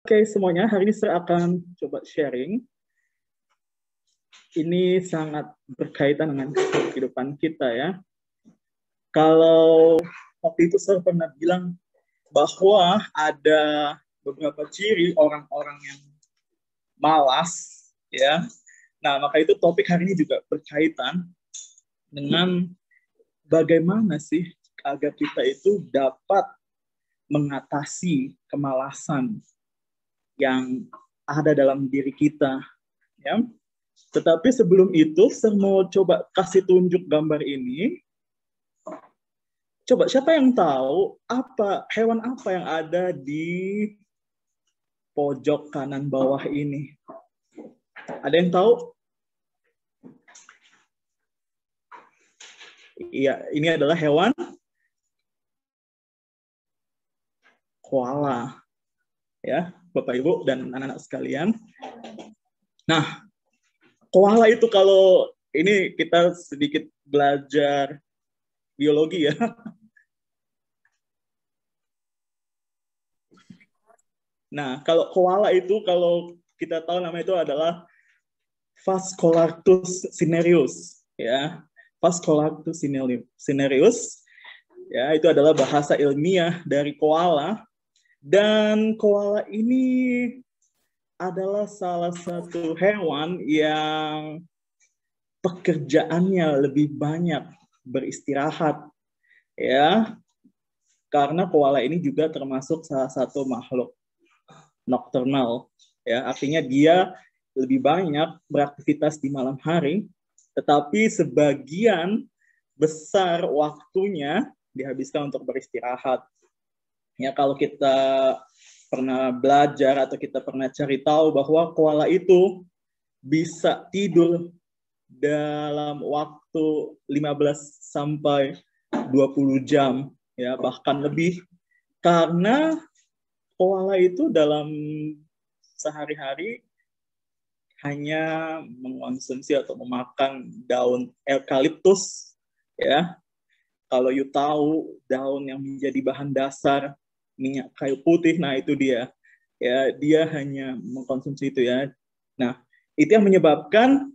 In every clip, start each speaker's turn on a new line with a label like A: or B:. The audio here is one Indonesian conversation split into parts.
A: Oke, semuanya, hari ini saya akan coba sharing. Ini sangat berkaitan dengan kehidupan kita ya. Kalau waktu itu saya pernah bilang bahwa ada beberapa ciri orang-orang yang malas ya. Nah, maka itu topik hari ini juga berkaitan dengan bagaimana sih agar kita itu dapat mengatasi kemalasan yang ada dalam diri kita ya. Tetapi sebelum itu saya mau coba kasih tunjuk gambar ini. Coba siapa yang tahu hewan apa yang ada di pojok kanan bawah ini? Ada yang tahu? Iya, ini adalah hewan koala. Ya, Bapak Ibu dan anak-anak sekalian. Nah, koala itu kalau ini kita sedikit belajar biologi ya. Nah, kalau koala itu kalau kita tahu nama itu adalah Phascolarctos cinereus ya. Phascolarctos cinereus ya, itu adalah bahasa ilmiah dari koala, dan koala ini adalah salah satu hewan yang pekerjaannya lebih banyak beristirahat ya, karena koala ini juga termasuk salah satu makhluk nocturnal ya, artinya dia lebih banyak beraktivitas di malam hari, tetapi sebagian besar waktunya dihabiskan untuk beristirahat. Ya, kalau kita pernah belajar atau kita pernah cari tahu bahwa koala itu bisa tidur dalam waktu 15 sampai 20 jam ya, bahkan lebih, karena koala itu dalam sehari-hari hanya mengonsumsi atau memakan daun eukaliptus ya. Kalau you tahu daun yang menjadi bahan dasar minyak kayu putih, nah itu dia ya, dia hanya mengkonsumsi itu ya. Nah, itu yang menyebabkan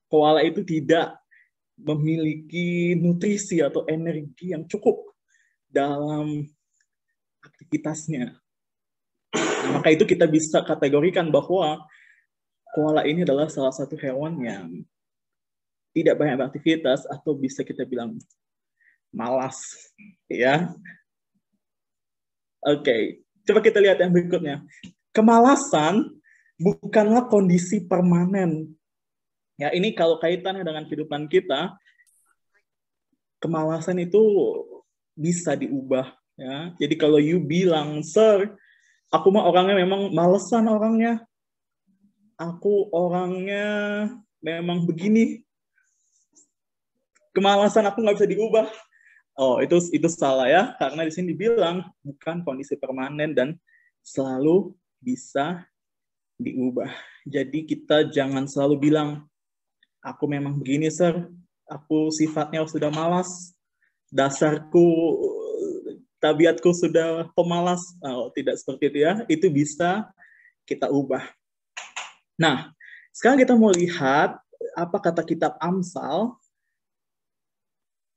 A: koala itu tidak memiliki nutrisi atau energi yang cukup dalam aktivitasnya. Nah, maka itu kita bisa kategorikan bahwa koala ini adalah salah satu hewan yang tidak banyak beraktivitas atau bisa kita bilang malas, ya. Oke, coba kita lihat yang berikutnya. Kemalasan bukanlah kondisi permanen. Ya, ini kalau kaitannya dengan kehidupan kita, kemalasan itu bisa diubah. Ya, jadi kalau you bilang, sir, aku mah orangnya memang malesan orangnya. Aku orangnya memang begini. Kemalasan aku nggak bisa diubah. Oh, itu salah ya, karena di sini dibilang bukan kondisi permanen dan selalu bisa diubah. Jadi kita jangan selalu bilang, aku memang begini, sir. Aku sifatnya sudah malas. Dasarku, tabiatku sudah pemalas. Oh, tidak seperti itu ya. Itu bisa kita ubah. Nah, sekarang kita mau lihat apa kata kitab Amsal,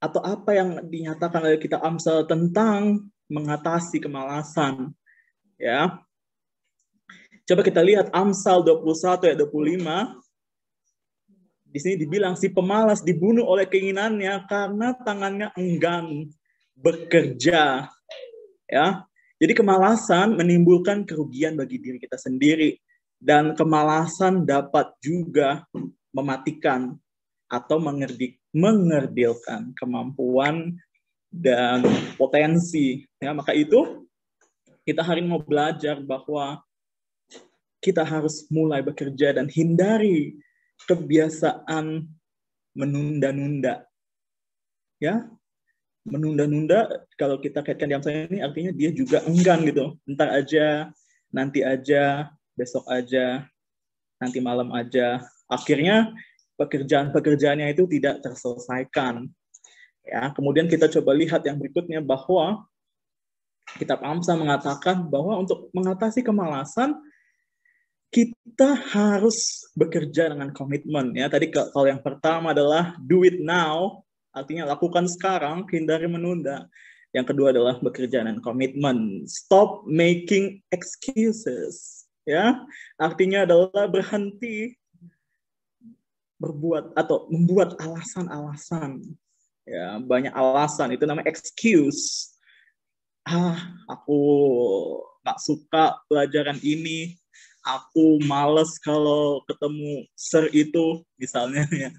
A: atau apa yang dinyatakan oleh kitab Amsal tentang mengatasi kemalasan. Ya. Coba kita lihat Amsal 21 ayat 25. Di sini dibilang si pemalas dibunuh oleh keinginannya karena tangannya enggan bekerja. Ya. Jadi kemalasan menimbulkan kerugian bagi diri kita sendiri, dan kemalasan dapat juga mematikan atau mengerdilkan kemampuan dan potensi. Ya, maka itu kita hari ini mau belajar bahwa kita harus mulai bekerja dan hindari kebiasaan menunda-nunda. Ya, menunda-nunda kalau kita kaitkan di Amsal ini artinya dia juga enggan gitu. Ntar aja, nanti aja, besok aja, nanti malam aja. Akhirnya pekerjaan-pekerjaannya itu tidak terselesaikan. Ya, kemudian kita coba lihat yang berikutnya bahwa Kitab Amsal mengatakan bahwa untuk mengatasi kemalasan, kita harus bekerja dengan komitmen. Ya, tadi kalau yang pertama adalah do it now, artinya lakukan sekarang, hindari menunda. Yang kedua adalah bekerja dengan komitmen. Stop making excuses. Ya, artinya adalah berhenti berbuat atau membuat alasan-alasan. Ya, banyak alasan, itu namanya excuse. Aku nggak suka pelajaran ini, aku males kalau ketemu sir itu misalnya ya,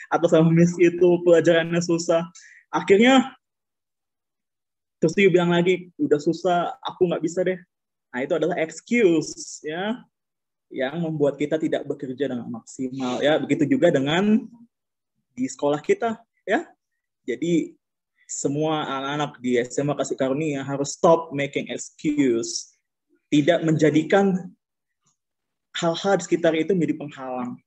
A: atau sama miss itu pelajarannya susah. Akhirnya terus dia bilang lagi, udah susah, aku nggak bisa deh. Nah, itu adalah excuse ya, yang membuat kita tidak bekerja dengan maksimal ya. Begitu juga dengan di sekolah kita ya. Jadi semua anak-anak di SMA Kasih Karunia harus stop making excuse. Tidak menjadikan hal-hal di sekitar itu menjadi penghalang.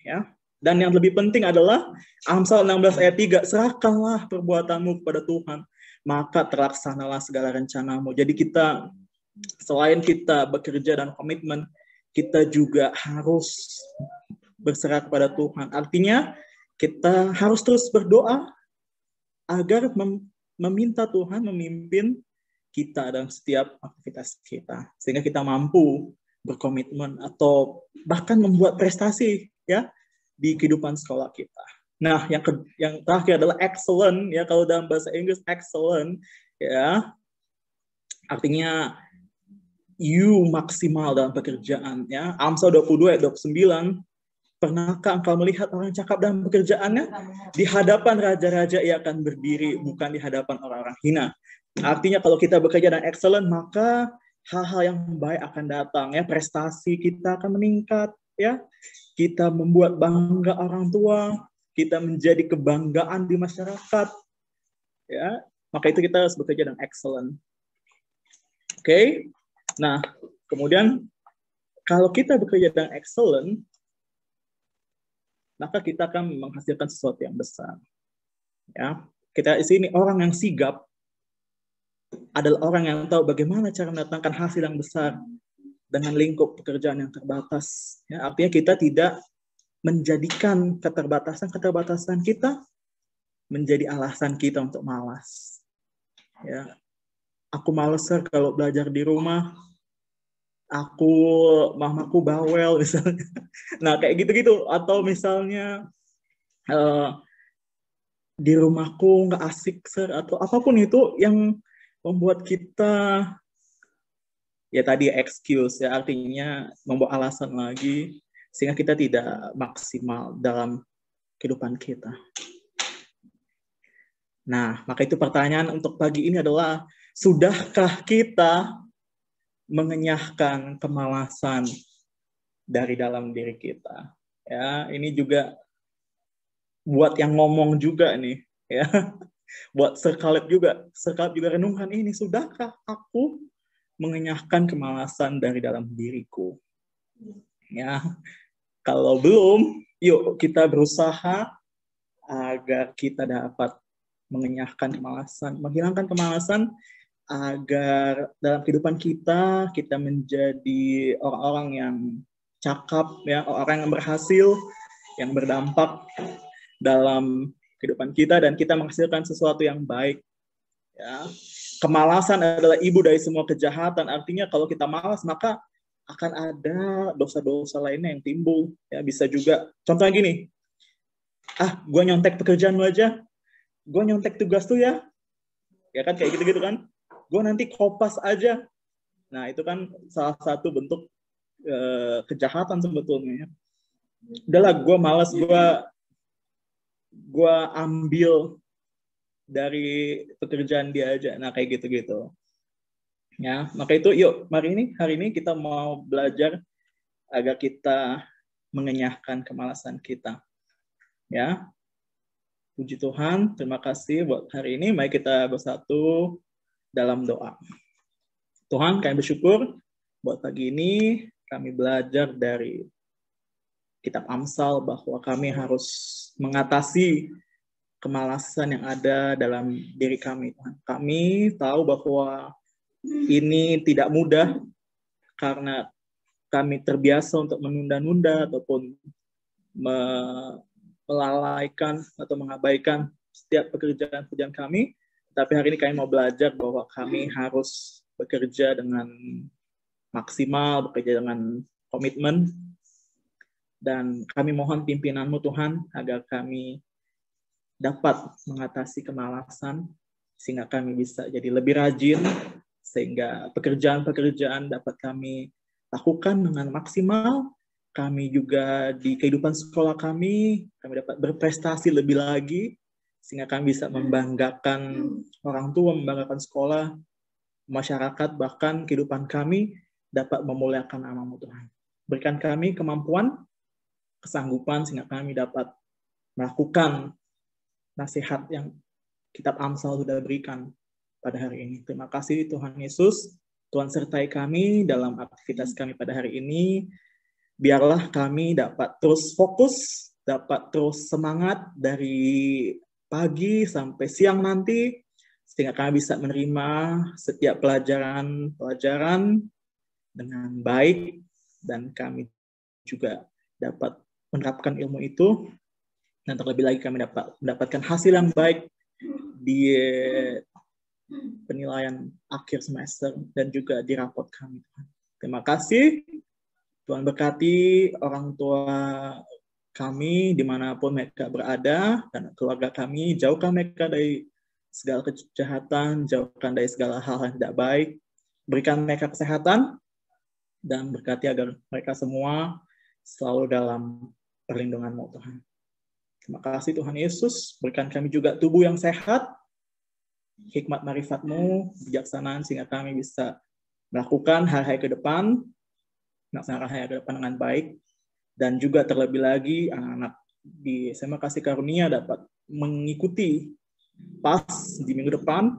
A: Ya. Dan yang lebih penting adalah Amsal 16 ayat 3, serahkanlah perbuatanmu kepada Tuhan, maka terlaksanalah segala rencanamu. Jadi kita, selain kita bekerja dan komitmen, kita juga harus berserah kepada Tuhan. Artinya kita harus terus berdoa agar meminta Tuhan memimpin kita dalam setiap aktivitas kita, sehingga kita mampu berkomitmen atau bahkan membuat prestasi ya di kehidupan sekolah kita. Nah, yang terakhir adalah excellent ya, kalau dalam bahasa Inggris excellent ya artinya you maksimal dalam pekerjaan ya. Amsal 22 ayat 29, pernahkah engkau melihat orang cakap dalam pekerjaannya? Di hadapan raja-raja ia akan berdiri, bukan di hadapan orang-orang hina. Artinya kalau kita bekerja dengan excellent, maka hal-hal yang baik akan datang ya, prestasi kita akan meningkat ya. Kita membuat bangga orang tua, kita menjadi kebanggaan di masyarakat ya. Maka itu kita harus bekerja dengan excellent. Oke. Nah, kemudian kalau kita bekerja dengan excellent, maka kita akan menghasilkan sesuatu yang besar. Ya, kita di sini orang yang sigap adalah orang yang tahu bagaimana cara mendatangkan hasil yang besar dengan lingkup pekerjaan yang terbatas. Ya, artinya kita tidak menjadikan keterbatasan kita menjadi alasan kita untuk malas. Ya, aku malas kalau belajar di rumah. Mamaku bawel misalnya. Nah, kayak gitu-gitu. Atau misalnya di rumahku nggak asik, sir, atau apapun itu yang membuat kita ya tadi excuse ya, artinya membawa alasan lagi sehingga kita tidak maksimal dalam kehidupan kita. Nah, maka itu pertanyaan untuk pagi ini adalah, sudahkah kita mengenyahkan kemalasan dari dalam diri kita? Ya, ini juga buat yang ngomong juga nih, ya. Buat Serkalip juga renungkan ini, sudahkah aku mengenyahkan kemalasan dari dalam diriku? Ya, kalau belum, yuk kita berusaha agar kita dapat mengenyahkan kemalasan, menghilangkan kemalasan, agar dalam kehidupan kita menjadi orang-orang yang cakap, ya, orang yang berhasil, yang berdampak dalam kehidupan kita, dan kita menghasilkan sesuatu yang baik. Ya. Kemalasan adalah ibu dari semua kejahatan. Artinya kalau kita malas, maka akan ada dosa-dosa lainnya yang timbul. Ya, bisa juga, contohnya gini, gue nyontek pekerjaan lu aja, gue nyontek tugas tuh ya kan, kayak gitu-gitu kan. Gue nanti kopas aja. Nah, itu kan salah satu bentuk kejahatan sebetulnya. Udahlah, gue malas, gue ambil dari pekerjaan dia aja. Nah, kayak gitu-gitu. Ya, maka itu yuk, hari ini kita mau belajar agar kita mengenyahkan kemalasan kita. Ya. Puji Tuhan, terima kasih buat hari ini. Mari kita bersatu dalam doa. Tuhan, kami bersyukur buat pagi ini kami belajar dari kitab Amsal bahwa kami harus mengatasi kemalasan yang ada dalam diri kami, Tuhan. Kami tahu bahwa ini tidak mudah karena kami terbiasa untuk menunda-nunda ataupun melalaikan atau mengabaikan setiap pekerjaan-pekerjaan kami. Tapi hari ini kami mau belajar bahwa kami harus bekerja dengan maksimal, bekerja dengan komitmen. Dan kami mohon pimpinan-Mu Tuhan agar kami dapat mengatasi kemalasan sehingga kami bisa jadi lebih rajin, sehingga pekerjaan-pekerjaan dapat kami lakukan dengan maksimal. Kami juga di kehidupan sekolah kami dapat berprestasi lebih lagi, sehingga kami bisa membanggakan orang tua, membanggakan sekolah, masyarakat, bahkan kehidupan kami dapat memuliakan nama-Mu Tuhan. Berikan kami kemampuan, kesanggupan, sehingga kami dapat melakukan nasihat yang kitab Amsal sudah berikan pada hari ini. Terima kasih Tuhan Yesus. Tuhan sertai kami dalam aktivitas kami pada hari ini. Biarlah kami dapat terus fokus, dapat terus semangat dari pagi sampai siang nanti, sehingga kami bisa menerima setiap pelajaran dengan baik, dan kami juga dapat menerapkan ilmu itu, dan terlebih lagi kami dapat mendapatkan hasil yang baik di penilaian akhir semester dan juga di rapot kami. Terima kasih. Tuhan berkati orang tua kami dimanapun mereka berada, dan keluarga kami. Jauhkan mereka dari segala kejahatan, jauhkan dari segala hal yang tidak baik. Berikan mereka kesehatan, dan berkati agar mereka semua selalu dalam perlindungan-Mu Tuhan. Terima kasih Tuhan Yesus. Berikan kami juga tubuh yang sehat, hikmat marifat-Mu, kebijaksanaan, sehingga kami bisa melakukan hari-hari ke depan, melaksanakan hari-hari ke depan dengan baik, dan juga terlebih lagi anak-anak di SMA Kasih Karunia dapat mengikuti PAS di minggu depan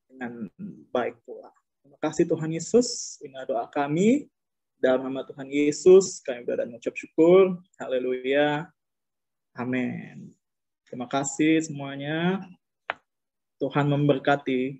A: dengan baik pula. Terima kasih Tuhan Yesus. Ini doa kami. Dalam nama Tuhan Yesus, kami berdoa dan mengucap syukur. Haleluya. Amin. Terima kasih semuanya. Tuhan memberkati.